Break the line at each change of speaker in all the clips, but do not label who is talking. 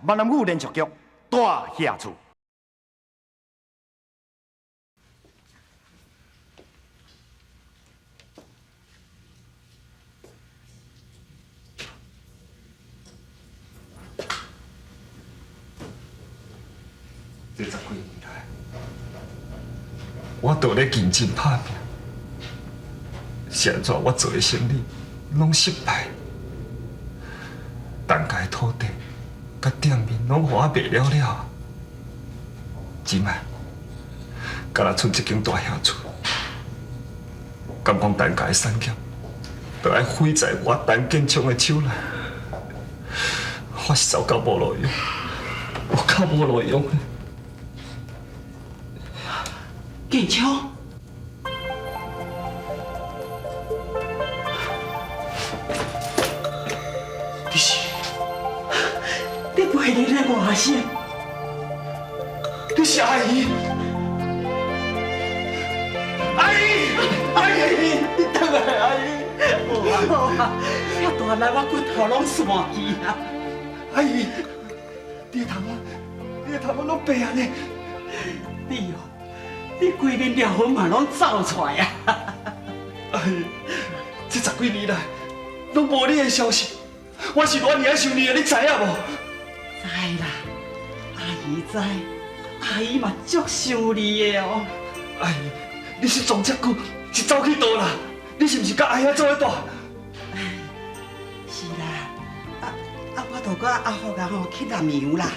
闽南语连续剧大下厝。
这10几年来，我都咧认真打拼，是安怎我做的生意拢失败，单家土地甲店面拢互我卖了了，即摆敢若剩一间大厦厝，敢讲单家的产业都爱毁在我单建昌的手内，我是走到无路用，我靠无路用。
建昌，你陪你来外省，
你是阿姨，阿姨，阿姨，你等下，阿姨。
好啊，遐大来我骨头拢散去啊！
阿姨，你的头发拢白安尼。
你哦，你规面疗痕嘛拢走出来啊！
阿姨，这10几年来，拢无你的消息，我是偌尼爱想你的，你知影无？
知啦，阿姨知，阿姨嘛足想你的哦。
阿姨，你是撞遮久，是走去倒啦？你是毋是甲阿兄做伙住？
是啦，我都甲阿福啊吼去南洋啦。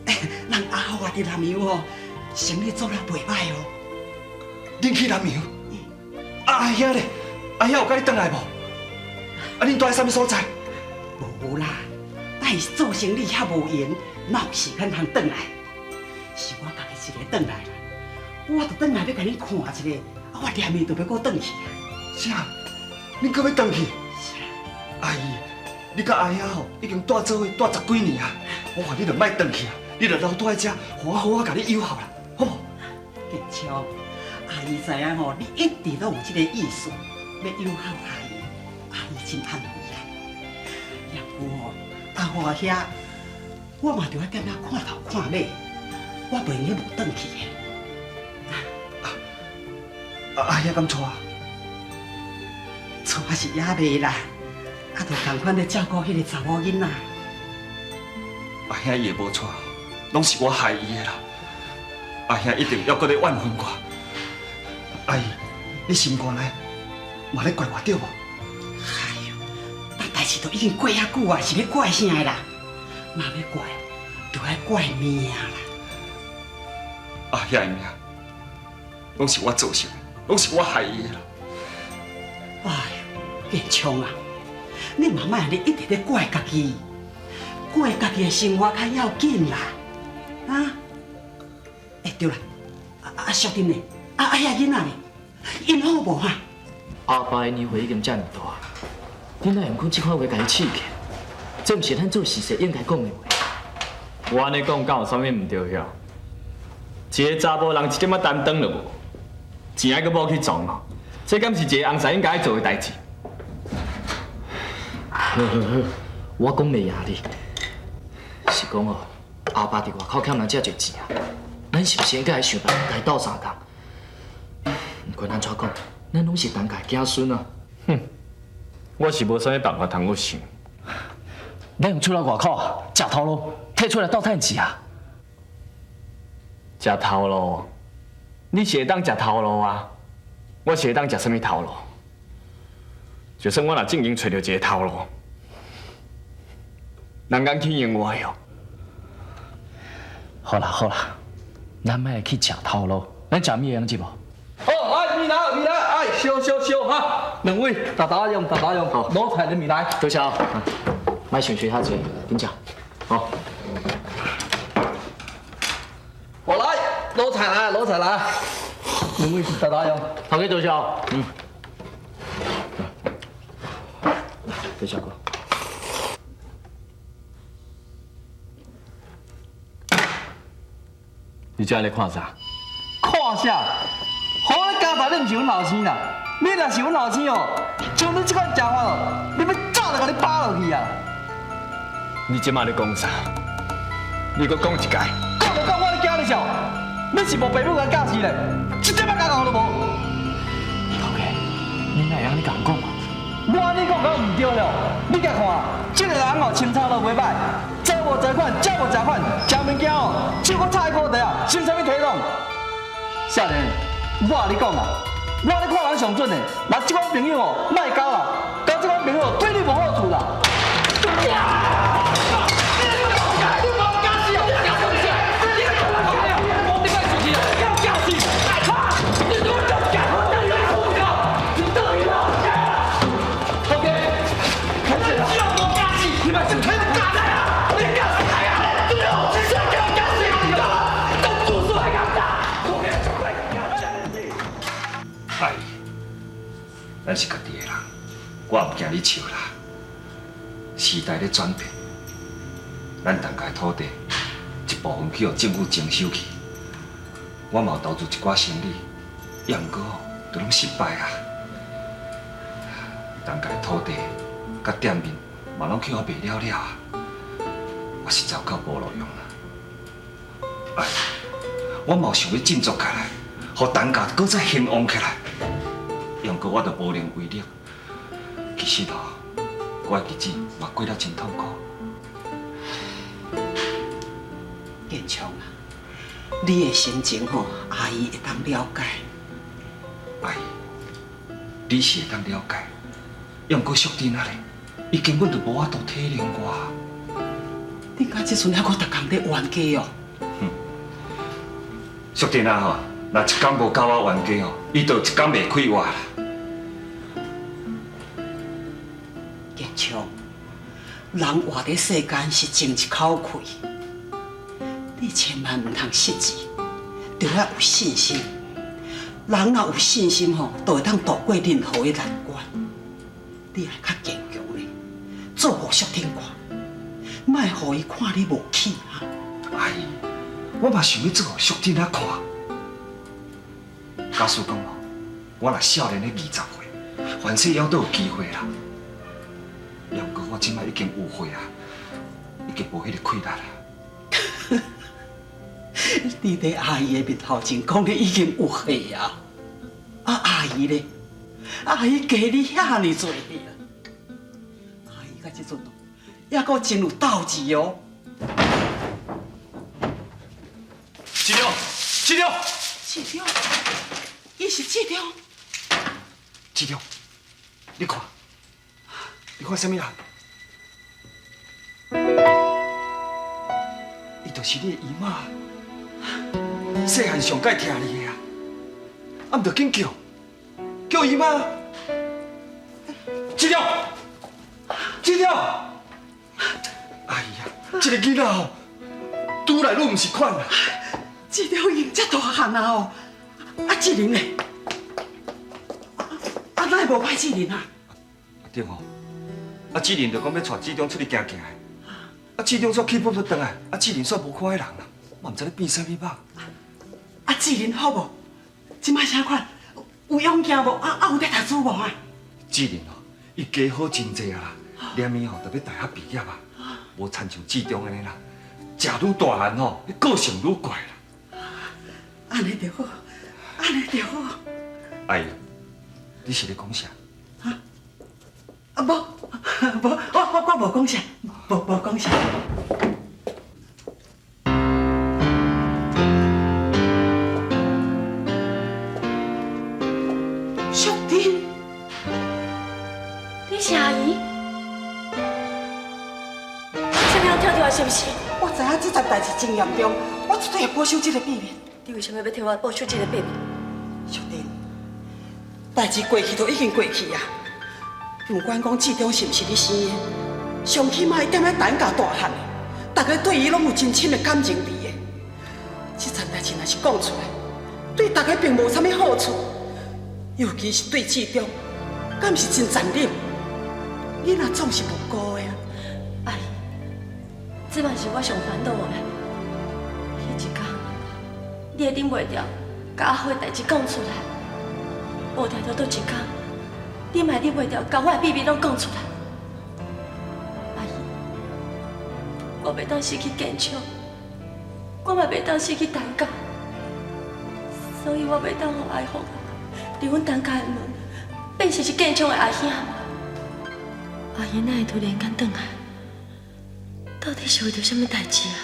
人阿福啊伫南洋吼，生意做得袂歹哦。
恁去南洋？阿兄咧？阿兄有甲你转来无？恁住喺什么所在？
无啦，但是做生意遐无闲，哪有时间通转来？是我家己一个转来啦，我就转来要甲恁看一下，我连面都要搁转去啊。
啥？恁搁要转去？
是啦，
阿姨，你甲阿兄吼已经住做伙住10几年啊！我看你著莫转去啊，你著留住喺遮，互我好好甲你友好啦，好无？
建超，阿姨知影吼，你一直都有这个意思，要友好阿姨，阿姨真安慰啊。要不吼，阿华遐，我嘛着要踮遐看头看尾，我袂用无转去的。
阿兄敢娶？
娶是也袂啦，啊，着同款咧照顾迄个查某囡仔。
阿兄伊会无娶，拢是我害伊的啦。阿兄一定要搁咧怨恨我。阿姨，你心肝内嘛咧怪我对无？
哎呦，但代志都已经过遐久啊，是要怪啥的啦？若要怪，就要怪命啦。
阿兄的命，拢是我造成的，拢是我害伊的啦。
哎呦，建昌啊，你嘛莫你一直咧怪家己，怪家己的生活较要紧啦，啊？哎，对啦，小丁呢？遐囡仔呢？因好无哈？
阿爸的年岁已经这么大，你哪用讲这款话甲伊刺激？这毋是咱做事实应该讲的话。
我安尼讲，敢有啥物唔对晓？一个查甫人一点仔担当了无？钱还阁无去赚哦，这敢是一个翁婿应该做的代志。
好，我讲袂赢你，是讲哦，阿爸伫外口欠咱遮侪钱啊，咱是不是应该来想办法来斗相共？不管咱怎讲，咱拢是当家子孙啊。
哼，我是无啥物办法通去想。
咱用出来外口食头路，摕出来斗趁钱啊！
食头路，你是会当食头路啊？我是会当食什么头路？就算我若正经找到一个头路，人敢去用我哟？
好啦，咱莫去食头路，咱食面用只无？
哦，哎，米来，哎，烧哈，两位大用，好，攞菜的米来。
多谢哦，莫想学遐济，紧食。好，
我来，攞菜来，两位大用。
头家多谢哦。多谢哥。
你这在看啥？
看啥？好，你家财你唔是阮老生啦，你若是阮老生哦，像你这款食法哦，你要早就甲你扒落去啊！
你即马咧讲啥？你搁讲一届，
讲就讲，我咧惊你笑，你是无爸母甲教示咧，一点仔教学都无。
头家，你哪会安尼甲人讲啊？
我安尼讲敢有唔对了？你甲看，这个人哦，清操都袂歹，做无财款，食无食款，食物件哦，手搁插喺裤底啊，穿啥物体拢？少年，我甲你讲啊，我咧看人上准的，若这款朋友哦，莫交啦，交这款朋友对你无好处啦。
哎，咱是家己的人，我唔惊你笑啦。时代咧转变，咱大家的土地一部分去互政府征收去，我嘛有投资一寡生意，也毋过都拢失败啊。大家的土地甲店面嘛拢去互卖了了啊，我是糟到无路用啊。哎，我嘛有想要振作起来，互单价搁再兴旺起来。不过我就无能为力。其实哦，我的日子嘛过得真痛苦。
建昌啊，你的心情吼，阿姨会当了解。
阿姨，你是会当了解，不过淑珍啊咧，伊根本就无法度体谅我。
你敢这阵还搁逐工咧冤家哦？
淑珍啊吼，若一天无甲我冤家哦，伊就一天袂开我啦。
建昌，人活在世间是争一口气，你千万唔通失志，着要有信心。人若有信心吼，就会当度过任何的难关。你要较坚强咧，做互淑珍看，莫互伊看你无起哈。
阿姨，我嘛想要做互淑珍啊看。假使讲哦，我若少年的20岁，凡事还都有机会啦。不过我即摆已经有岁啊，已经无迄个气力啦。
你在阿姨的面头前讲你已经有岁啊，阿姨咧，阿姨加你遐尼多哩啊，阿姨到这阵哦，还阁真有斗志哦。
志良，志良，
志良，伊是志良。
志良，你看，你看什么人？伊就是你的姨妈，细汉上介疼你的啊，啊，唔着紧叫姨妈。志良，志良，哎呀，这个囡仔哦，愈来愈唔是款啦。
志良已经这大汉啊哦，志玲呢？哪会无歹志玲啊？
对哦，志玲就讲要带志忠出去行行的，志忠煞起不出转来，志玲煞无看迄人啦，我唔知你变啥物吧？
志玲好无？即摆啥款？有勇气无？有在读书无啊？
志玲哦，伊家好真济啊啦，连伊哦特别大学毕业啊，无亲像志忠安尼啦，食愈大汉吼，个性愈怪啦。
安尼就好，安尼就好。
哎呀，你是咧讲啥？
无，我无讲啥，无讲啥。淑珍，
你是阿姨？什么人跳跳是不是？
我知影这件代志真严重，我绝对会保守这个秘密。
你为什么要替我保守这个秘密？
淑珍，代志过去都已经过去啊。不管讲志忠是不是你生的，上起码伊踮咧单价大汉的，大家对伊拢有真深的感情伫的。这件代志若是讲出来，对大家并无啥物好处，尤其是对志忠，敢是真残忍。囡仔总是无辜的啊！
阿姨，这嘛是我上烦恼的。迄一天，你会顶袂牢，甲阿辉代志讲出来，无条条倒一天。你嘛忍袂牢，把我的秘密拢讲出来，阿姨，我袂当失去建昌，我嘛袂当失去陈家，所以我袂当互爱凤离阮陈家的门，变成是建昌的阿兄。阿姨哪会突然间转来？到底是为着什么代志啊？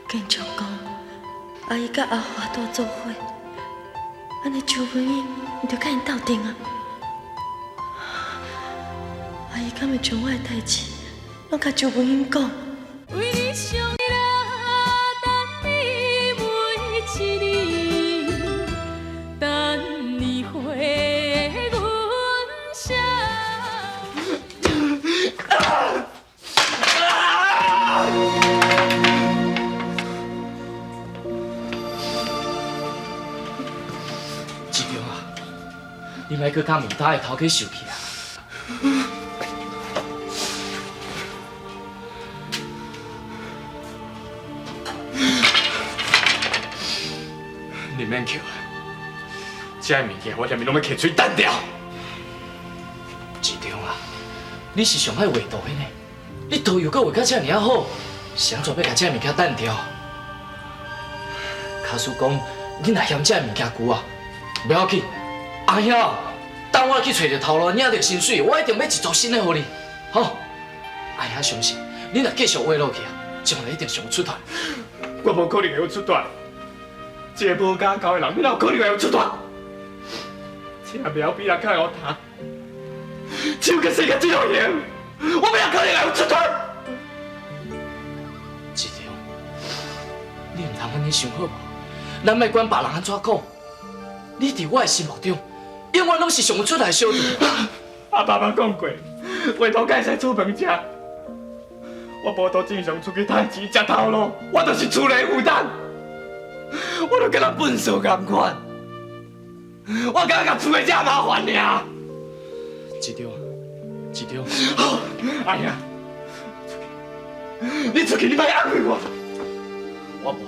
建昌讲，阿姨甲阿华都做伙，安尼周文英毋着甲因斗阵啊？阿姨敢会将我的代志拢甲周文英讲？为你伤了，等你每一年，等你回阮声。志强啊，你莫搁甲面搭的头去受气啊！
你免捡啊！这物件我连面拢要摕嘴单掉。
志强啊，你是上爱画图的呢，你图又搁画甲遮尔好，谁怎要甲这物件单掉？卡叔讲，你若嫌这物件旧啊，不要紧，阿兄，等我去找着头路，领着薪水，我一定要一组新的互你，好？阿兄相信，你若继续画落去啊，将来一定上出团。
我无可能会有出段，一个无家教的人，你哪有可能会有出段？这苗比人较会学读，只有个世界最有型，我没有可能会有出段。
志强，你唔通安尼想好无？咱莫管别人安怎讲，你伫我的心目中，永远拢是上出来的小弟。
阿爸爸讲过，画图该使出门食。我无都正常出去趁钱食头路，我就是厝内负担。我都跟他笨手同款，我敢甲厝的遮麻烦尔。
志强，志强，
好，哎呀，你出去，你莫安慰我。
我无，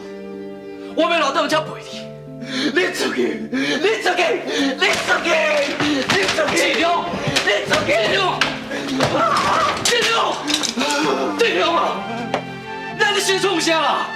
我要留倒遮陪你。
你出去，你出去，你出去，你出去！
志强，
你出去！
志强，志强啊！那你先创啥啊？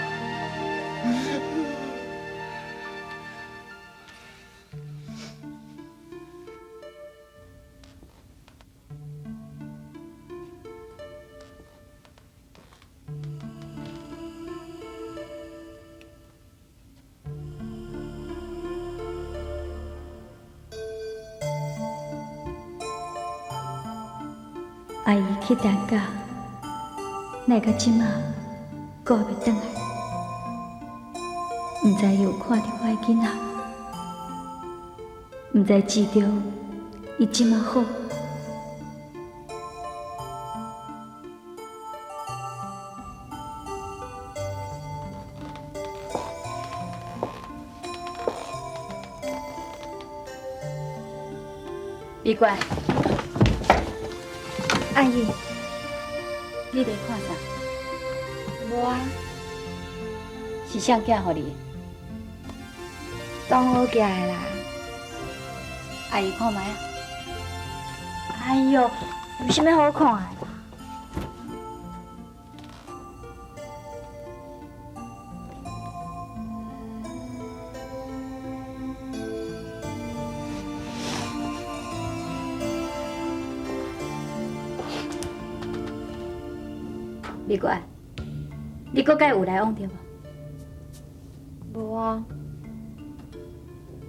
阿姨去陈家，奈到即马，阁还袂转来。毋知伊有看到我的囡仔，毋知志强伊即马好。美乖。阿姨，你在看啥？
无啊，
是谁寄互你？
当好寄的啦。
阿姨看卖啊。
哎呦，有啥物好看的？
美乖，你搁甲有来往着无？
无啊，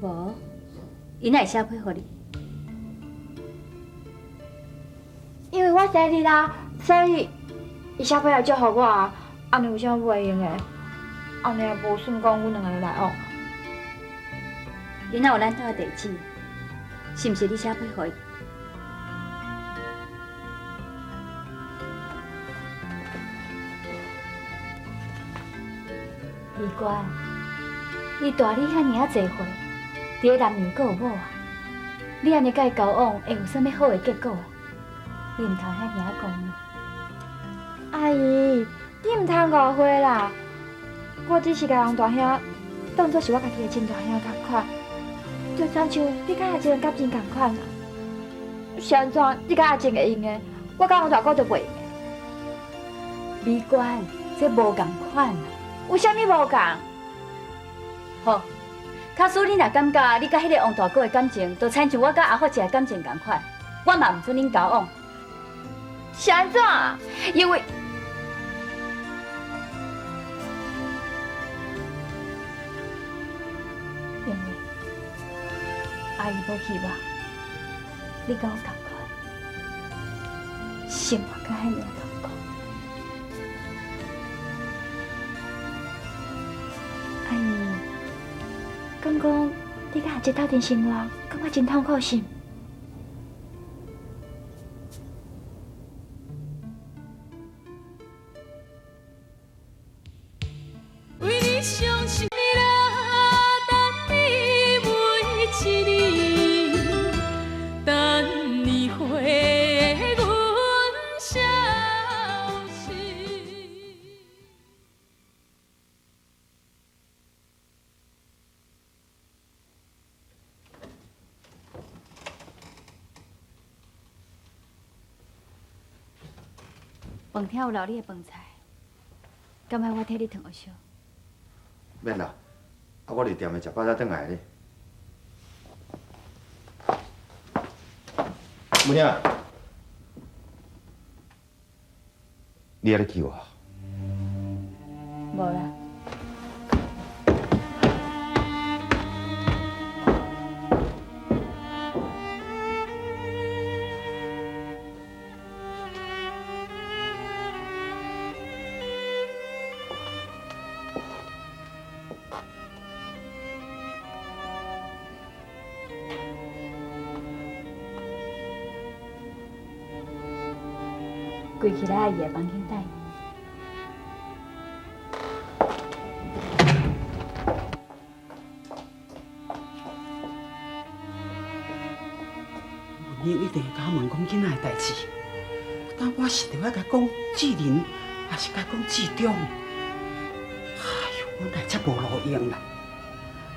无，伊哪会写批互你？
因为我生日啦，所以伊写批来祝福我啊。安尼有啥物袂用的？安尼也无算讲阮两个来往。
伊哪有咱兜的地址？是毋是你写批互伊？美乖，你大你遐尔啊侪岁，伫个男女阁有某啊？你安尼甲伊交往，会有啥物好的结果啊？你毋通遐尔啊讲啊！
阿姨，你毋通误会啦，我只是甲人大兄当作是我家己的亲大兄同款，就亲像你甲阿静的感情同款啊。是安怎？你甲阿静会用的，我甲我大哥就袂用的。
美观，这无共款啊。
有啥物无共？
好，假使你若感觉你甲迄个王大哥的感情，就亲像我甲阿福姐的感情共款，我嘛毋准恁交往。
是安怎？因为
阿姨无希望你甲我共款，生活甲遐尔痛苦。阿姨，敢讲你甲阿姐斗阵生活，感觉真痛苦是？
为你伤心的人，等你每一年，等你回阮消息。
饭厅有留你的饭菜，敢要我替你烫烧？
免啦，我伫店的食饱才转来咧。母娘，你还咧记我？
无啦。跪起来，阿姨的房间等。
文英一定会甲我问讲囡仔的代志，但我是着要甲讲志玲，还是甲讲志忠？哎呦，我来遮无路用啦！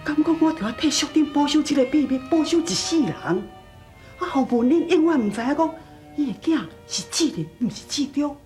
敢讲我着要替淑珍保守这个秘密，保守一世人。啊，互文英永远唔知影讲，伊的囝是志玲，唔是志忠。